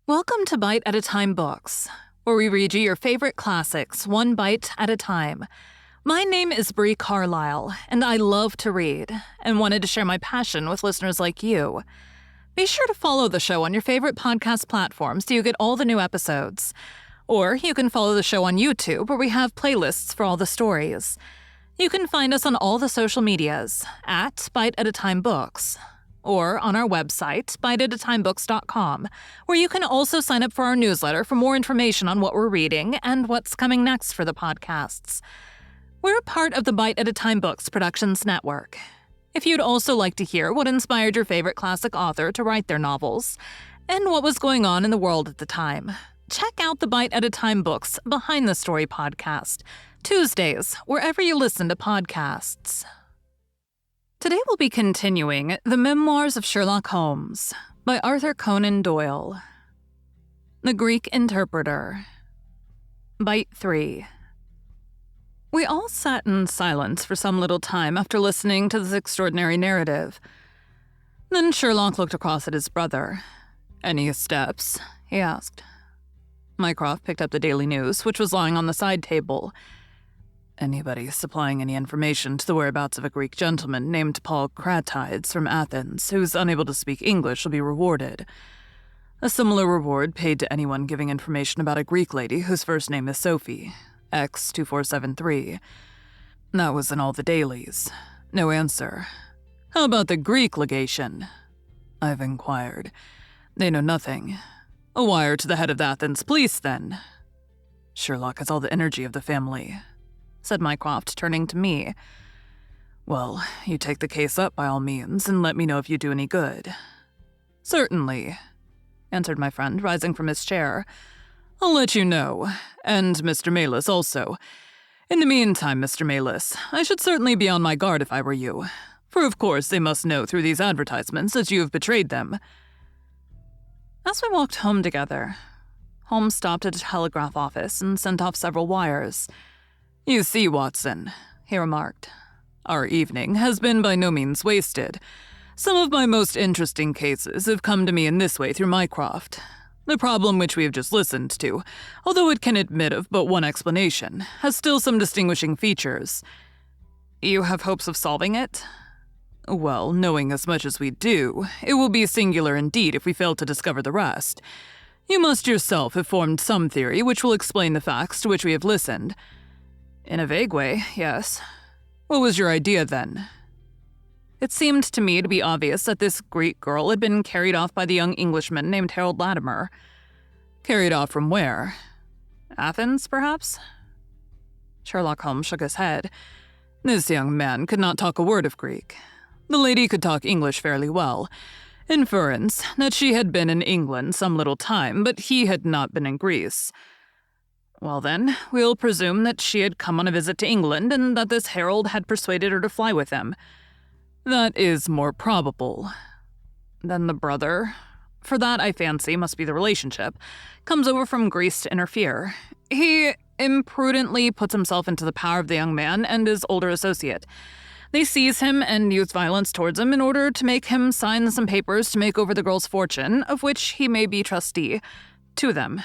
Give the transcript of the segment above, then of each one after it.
Welcome to Bite at a Time Books, where we read you your favorite classics one bite at a time. My name is Bree Carlile, and I love to read, and wanted to share my passion with listeners like you. Be sure to follow the show on your favorite podcast platforms so you get all the new episodes. Or you can follow the show on YouTube, where we have playlists for all the stories. You can find us on all the social medias, at Bite at a Time Books, or on our website, biteatatimebooks.com, where you can also sign up for our newsletter for more information on what we're reading and what's coming next for the podcasts. We're a part of the Bite at a Time Books Productions Network. If you'd also like to hear what inspired your favorite classic author to write their novels, and what was going on in the world at the time, check out the Bite at a Time Books Behind the Story podcast, Tuesdays, wherever you listen to podcasts. Today we'll be continuing The Memoirs of Sherlock Holmes by Arthur Conan Doyle. The Greek Interpreter. Bite 3. We all sat in silence for some little time after listening to this extraordinary narrative. Then Sherlock looked across at his brother. "Any steps?" he asked. Mycroft picked up the Daily News, which was lying on the side table. "Anybody supplying any information to the whereabouts of a Greek gentleman named Paul Cratides from Athens, who's unable to speak English, will be rewarded. A similar reward paid to anyone giving information about a Greek lady whose first name is Sophie, X2473. That was in all the dailies. No answer. How about the Greek legation? I've inquired. They know nothing. A wire to the head of the Athens police, then. Sherlock has all the energy of the family," said Mycroft, turning to me. "Well, you take the case up by all means, and let me know if you do any good." "Certainly," answered my friend, rising from his chair. "I'll let you know, and Mr. Maylis also. In the meantime, Mr. Maylis, I should certainly be on my guard if I were you, for of course they must know through these advertisements that you have betrayed them." As we walked home together, Holmes stopped at a telegraph office and sent off several wires. "You see, Watson," he remarked, "our evening has been by no means wasted. Some of my most interesting cases have come to me in this way through Mycroft. The problem which we have just listened to, although it can admit of but one explanation, has still some distinguishing features." "You have hopes of solving it?" "Well, knowing as much as we do, it will be singular indeed if we fail to discover the rest. You must yourself have formed some theory which will explain the facts to which we have listened." "In a vague way, yes." "What was your idea, then?" "It seemed to me to be obvious that this Greek girl had been carried off by the young Englishman named Harold Latimer." "Carried off from where?" "Athens, perhaps?" Sherlock Holmes shook his head. "This young man could not talk a word of Greek. The lady could talk English fairly well. Inference that she had been in England some little time, but he had not been in Greece. Well then, we'll presume that she had come on a visit to England and that this Harold had persuaded her to fly with him. That is more probable. Then the brother, for that I fancy must be the relationship, comes over from Greece to interfere. He imprudently puts himself into the power of the young man and his older associate. They seize him and use violence towards him in order to make him sign some papers to make over the girl's fortune, of which he may be trustee, to them.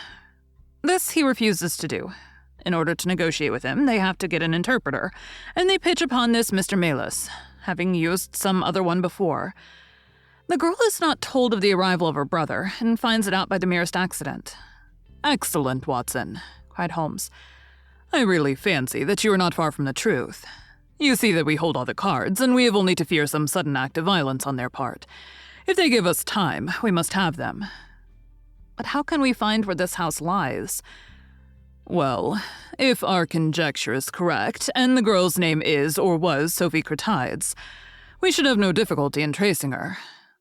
This he refuses to do. In order to negotiate with him, they have to get an interpreter, and they pitch upon this Mr. Maylis, having used some other one before. The girl is not told of the arrival of her brother, and finds it out by the merest accident." "Excellent, Watson," cried Holmes. "I really fancy that you are not far from the truth. You see that we hold all the cards, and we have only to fear some sudden act of violence on their part. If they give us time, we must have them." "But how can we find where this house lies?" "Well, if our conjecture is correct, and the girl's name is or was Sophie Cratides, we should have no difficulty in tracing her.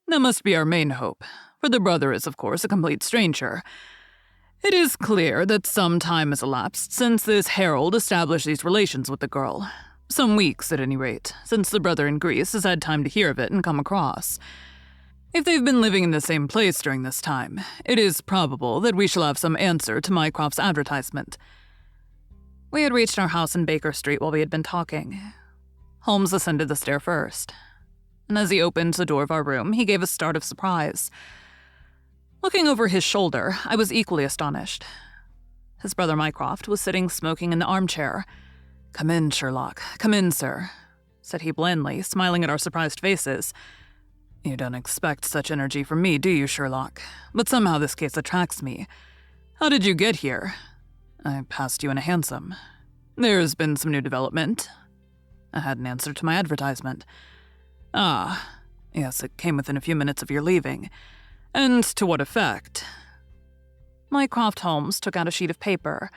That must be our main hope, for the brother is, of course, a complete stranger. It is clear that some time has elapsed since this Harold established these relations with the girl. Some weeks, at any rate, since the brother in Greece has had time to hear of it and come across. If they've been living in the same place during this time, it is probable that we shall have some answer to Mycroft's advertisement." We had reached our house in Baker Street while we had been talking. Holmes ascended the stair first, and as he opened the door of our room, he gave a start of surprise. Looking over his shoulder, I was equally astonished. His brother Mycroft was sitting smoking in the armchair. "Come in, Sherlock. Come in, sir," said he blandly, smiling at our surprised faces. "You don't expect such energy from me, do you, Sherlock? But somehow this case attracts me. How did you get here?" "I passed you in a hansom." "There's been some new development." "I had an answer to my advertisement." "Ah, yes, it came within a few minutes of your leaving. And to what effect?" Mycroft Holmes took out a sheet of paper.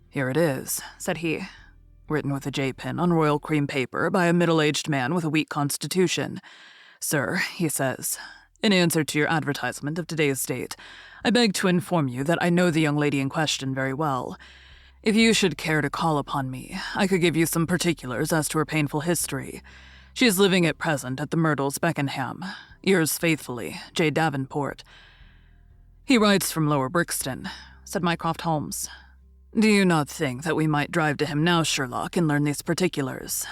"Here it is," said he. "Written with a J-pen on royal cream paper by a middle-aged man with a weak constitution. 'Sir,' he says, 'in answer to your advertisement of today's date, I beg to inform you that I know the young lady in question very well. If you should care to call upon me, I could give you some particulars as to her painful history. She is living at present at the Myrtles, Beckenham. Yours faithfully, J. Davenport.'" "He writes from Lower Brixton," said Mycroft Holmes. "Do you not think that we might drive to him now, Sherlock, and learn these particulars?"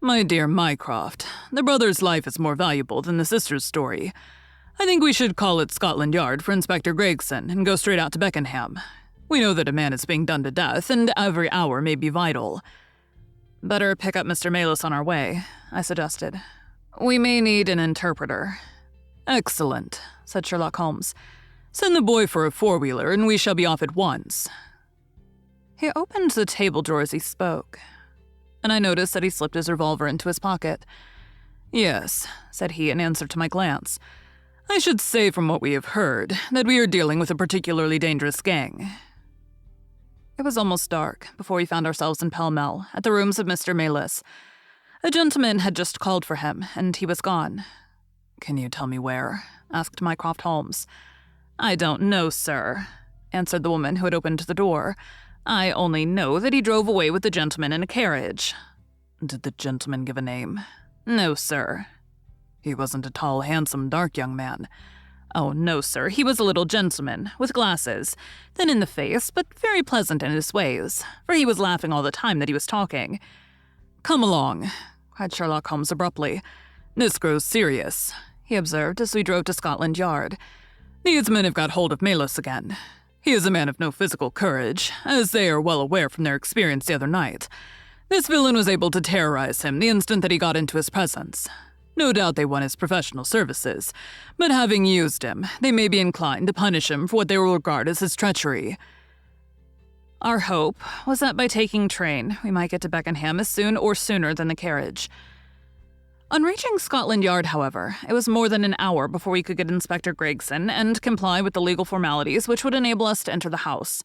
"My dear Mycroft, the brother's life is more valuable than the sister's story. I think we should call at Scotland Yard for Inspector Gregson and go straight out to Beckenham. We know that a man is being done to death, and every hour may be vital." "Better pick up Mr. Melis on our way," I suggested. "We may need an interpreter." "Excellent," said Sherlock Holmes. "Send the boy for a four-wheeler, and we shall be off at once." He opened the table drawer as he spoke, and I noticed that he slipped his revolver into his pocket. "Yes," said he in answer to my glance. "I should say from what we have heard that we are dealing with a particularly dangerous gang." It was almost dark before we found ourselves in Pall Mall at the rooms of Mr. Melis. A gentleman had just called for him, and he was gone. "Can you tell me where?" asked Mycroft Holmes. "I don't know, sir," answered the woman who had opened the door. "I only know that he drove away with the gentleman in a carriage." "Did the gentleman give a name?" "No, sir." "He wasn't a tall, handsome, dark young man?" "Oh, no, sir. He was a little gentleman, with glasses, thin in the face, but very pleasant in his ways, for he was laughing all the time that he was talking." "Come along," cried Sherlock Holmes abruptly. "This grows serious," he observed as we drove to Scotland Yard. "These men have got hold of Melis again. He is a man of no physical courage, as they are well aware from their experience the other night. This villain was able to terrorize him the instant that he got into his presence. No doubt they won his professional services, but having used him, they may be inclined to punish him for what they will regard as his treachery." Our hope was that by taking train, we might get to Beckenham as soon or sooner than the carriage. On reaching Scotland Yard, however, it was more than an hour before we could get Inspector Gregson and comply with the legal formalities which would enable us to enter the house.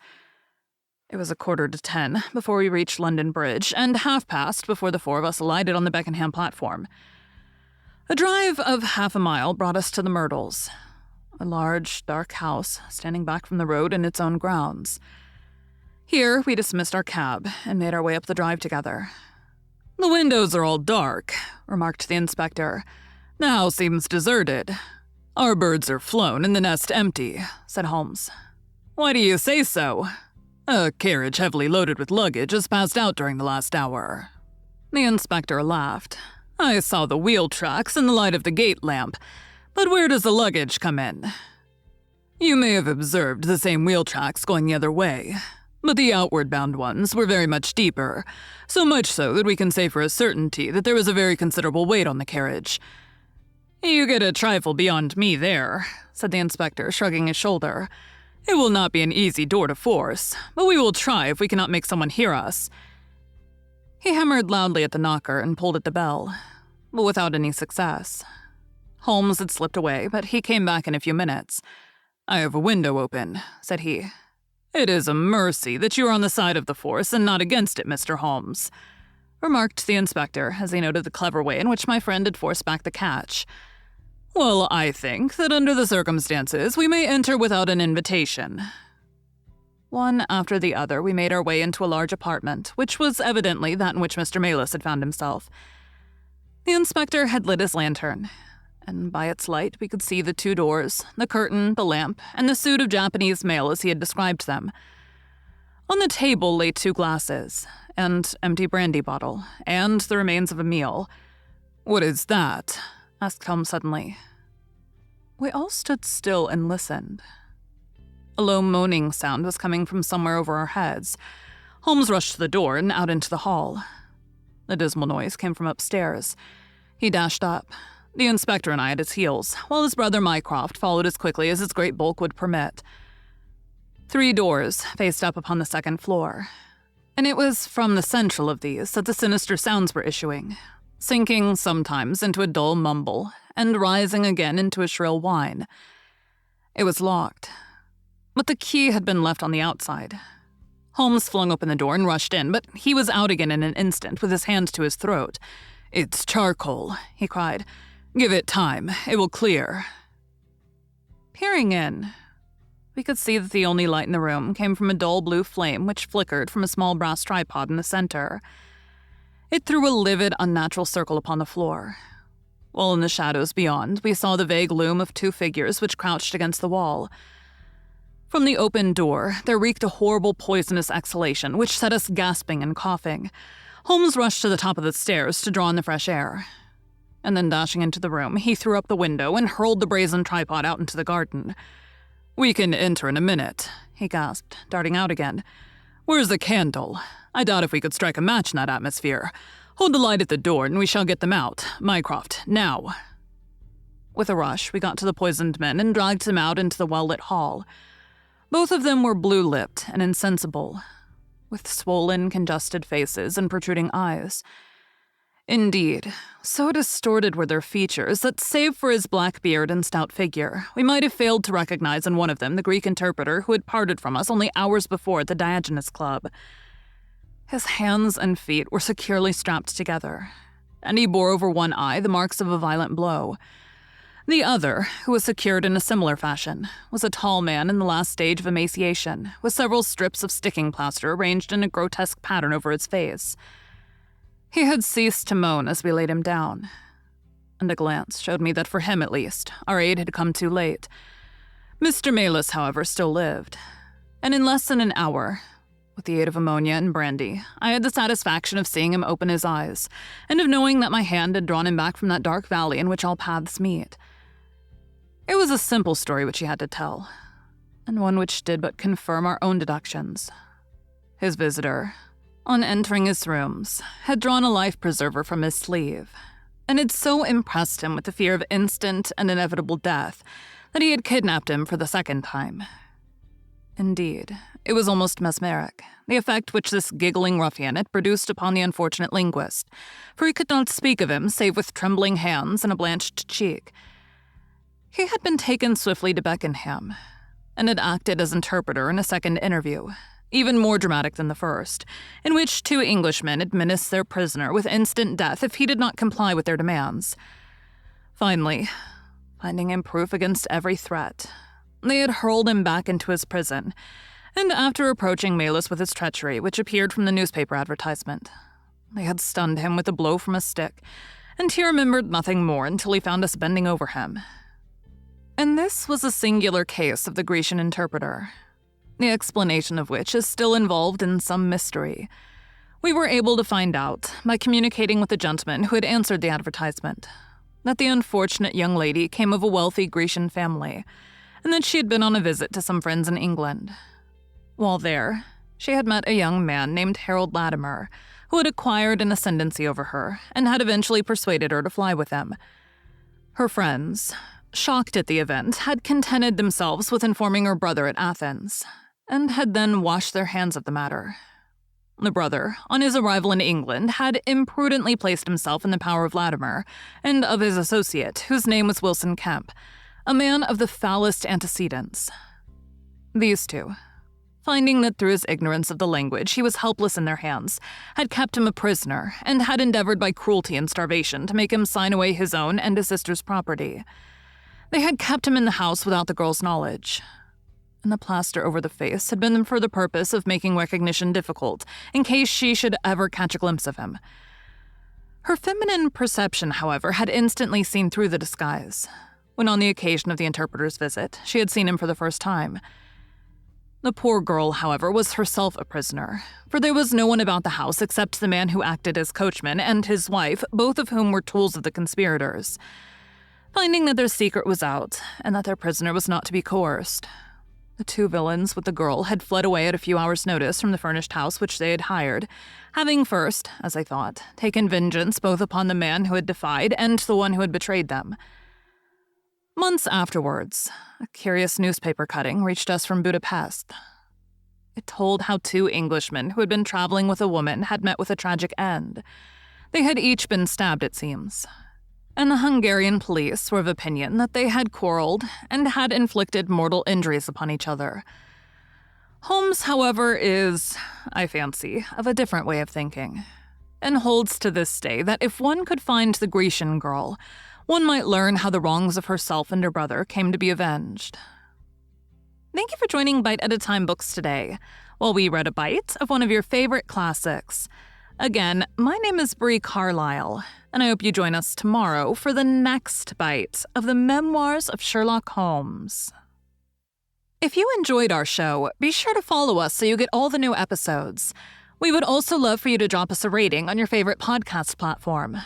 It was 10:15 before we reached London Bridge, and past before the four of us alighted on the Beckenham platform. A drive of half a mile brought us to the Myrtles, a large, dark house standing back from the road in its own grounds. Here we dismissed our cab and made our way up the drive together. "The windows are all dark," remarked the inspector. "The house seems deserted." "Our birds are flown and the nest empty," said Holmes. "Why do you say so?" "A carriage heavily loaded with luggage has passed out during the last hour." The inspector laughed. "I saw the wheel tracks in the light of the gate lamp, but where does the luggage come in?" "You may have observed the same wheel tracks going the other way, but the outward-bound ones were very much deeper, so much so that we can say for a certainty that there was a very considerable weight on the carriage." "You get a trifle beyond me there," said the inspector, shrugging his shoulder. "It will not be an easy door to force, but we will try if we cannot make someone hear us." He hammered loudly at the knocker and pulled at the bell, but without any success. Holmes had slipped away, but he came back in a few minutes. "I have a window open," said he. "It is a mercy that you are on the side of the force and not against it, Mr. Holmes," remarked the inspector as he noted the clever way in which my friend had forced back the catch. "Well, I think that under the circumstances we may enter without an invitation." One after the other, we made our way into a large apartment, which was evidently that in which Mr. Melis had found himself. The inspector had lit his lantern, and by its light we could see the two doors, the curtain, the lamp, and the suit of Japanese mail as he had described them. On the table lay 2 glasses, an empty brandy bottle, and the remains of a meal. "What is that?" asked Holmes suddenly. We all stood still and listened. A low moaning sound was coming from somewhere over our heads. Holmes rushed to the door and out into the hall. The dismal noise came from upstairs. He dashed up, the inspector and I at his heels, while his brother Mycroft followed as quickly as his great bulk would permit. 3 doors faced up upon the second floor, and it was from the central of these that the sinister sounds were issuing, sinking sometimes into a dull mumble and rising again into a shrill whine. It was locked, but the key had been left on the outside. Holmes flung open the door and rushed in, but he was out again in an instant with his hand to his throat. "It's charcoal," he cried. "Give it time. It will clear." Peering in, we could see that the only light in the room came from a dull blue flame which flickered from a small brass tripod in the center. It threw a livid, unnatural circle upon the floor, while in the shadows beyond we saw the vague loom of 2 figures which crouched against the wall. From the open door, there reeked a horrible poisonous exhalation which set us gasping and coughing. Holmes rushed to the top of the stairs to draw in the fresh air, and then dashing into the room, he threw up the window and hurled the brazen tripod out into the garden. "We can enter in a minute," he gasped, darting out again. "Where's the candle? I doubt if we could strike a match in that atmosphere. Hold the light at the door and we shall get them out. Mycroft, now." With a rush, we got to the poisoned men and dragged them out into the well-lit hall. Both of them were blue-lipped and insensible, with swollen, congested faces and protruding eyes. Indeed, so distorted were their features that, save for his black beard and stout figure, we might have failed to recognize in one of them the Greek interpreter who had parted from us only hours before at the Diogenes Club. His hands and feet were securely strapped together, and he bore over one eye the marks of a violent blow. The other, who was secured in a similar fashion, was a tall man in the last stage of emaciation, with several strips of sticking plaster arranged in a grotesque pattern over his face. He had ceased to moan as we laid him down, and a glance showed me that for him at least, our aid had come too late. Mr. Maylis, however, still lived, and in less than an hour, with the aid of ammonia and brandy, I had the satisfaction of seeing him open his eyes, and of knowing that my hand had drawn him back from that dark valley in which all paths meet. It was a simple story which he had to tell, and one which did but confirm our own deductions. His visitor, on entering his rooms, had drawn a life-preserver from his sleeve, and had so impressed him with the fear of instant and inevitable death that he had kidnapped him for the second time. Indeed, it was almost mesmeric, the effect which this giggling ruffian had produced upon the unfortunate linguist, for he could not speak of him save with trembling hands and a blanched cheek. He had been taken swiftly to Beckenham, and had acted as interpreter in a second interview, even more dramatic than the first, in which 2 Englishmen had menaced their prisoner with instant death if he did not comply with their demands. Finally, finding him proof against every threat, they had hurled him back into his prison, and after reproaching Maylis with his treachery, which appeared from the newspaper advertisement, they had stunned him with a blow from a stick, and he remembered nothing more until he found us bending over him. And this was a singular case of the Grecian interpreter, the explanation of which is still involved in some mystery. We were able to find out, by communicating with the gentleman who had answered the advertisement, that the unfortunate young lady came of a wealthy Grecian family, and that she had been on a visit to some friends in England. While there, she had met a young man named Harold Latimer, who had acquired an ascendancy over her and had eventually persuaded her to fly with him. Her friends, shocked at the event, had contented themselves with informing her brother at Athens, and had then washed their hands of the matter. The brother, on his arrival in England, had imprudently placed himself in the power of Latimer, and of his associate, whose name was Wilson Kemp, a man of the foulest antecedents. These 2, finding that through his ignorance of the language he was helpless in their hands, had kept him a prisoner, and had endeavored by cruelty and starvation to make him sign away his own and his sister's property. They had kept him in the house without the girl's knowledge, and the plaster over the face had been for the purpose of making recognition difficult in case she should ever catch a glimpse of him. Her feminine perception, however, had instantly seen through the disguise, when on the occasion of the interpreter's visit, she had seen him for the first time. The poor girl, however, was herself a prisoner, for there was no one about the house except the man who acted as coachman and his wife, both of whom were tools of the conspirators. Finding that their secret was out, and that their prisoner was not to be coerced, The two villains with the girl had fled away at a few hours' notice from the furnished house which they had hired, having first, as I thought, taken vengeance both upon the man who had defied and the one who had betrayed them. Months afterwards, a curious newspaper cutting reached us from Budapest. It told how two Englishmen who had been traveling with a woman had met with a tragic end. They had each been stabbed, it seems, and the Hungarian police were of opinion that they had quarreled and had inflicted mortal injuries upon each other. Holmes, however, is, I fancy, of a different way of thinking, and holds to this day that if one could find the Grecian girl, one might learn how the wrongs of herself and her brother came to be avenged. Thank you for joining Bite at a Time Books today, while we read a bite of one of your favorite classics. Again, my name is Bree Carlile, and I hope you join us tomorrow for the next bite of the Memoirs of Sherlock Holmes. If you enjoyed our show, be sure to follow us so you get all the new episodes. We would also love for you to drop us a rating on your favorite podcast platform.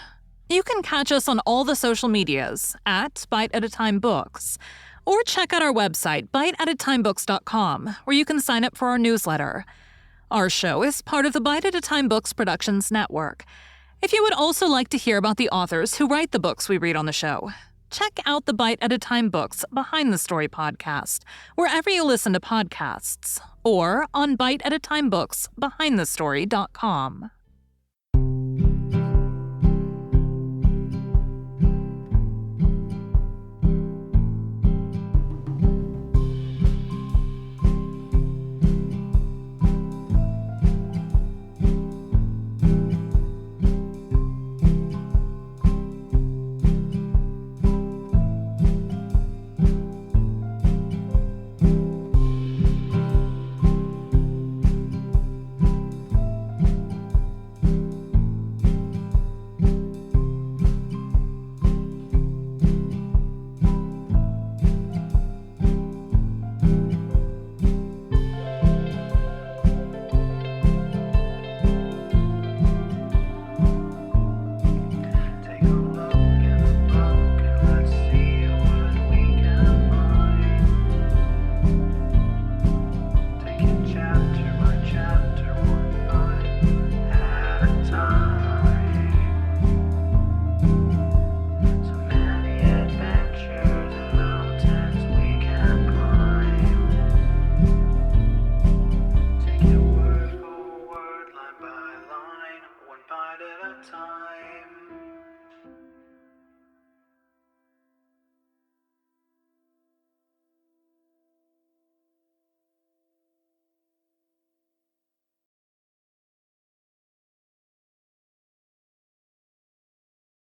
You can catch us on all the social medias at Bite at a Time Books, or check out our website, biteatatimebooks.com, where you can sign up for our newsletter. Our show is part of the Bite at a Time Books Productions Network. If you would also like to hear about the authors who write the books we read on the show, check out the Bite at a Time Books Behind the Story podcast, wherever you listen to podcasts, or on biteatatimebooksbehindthestory.com.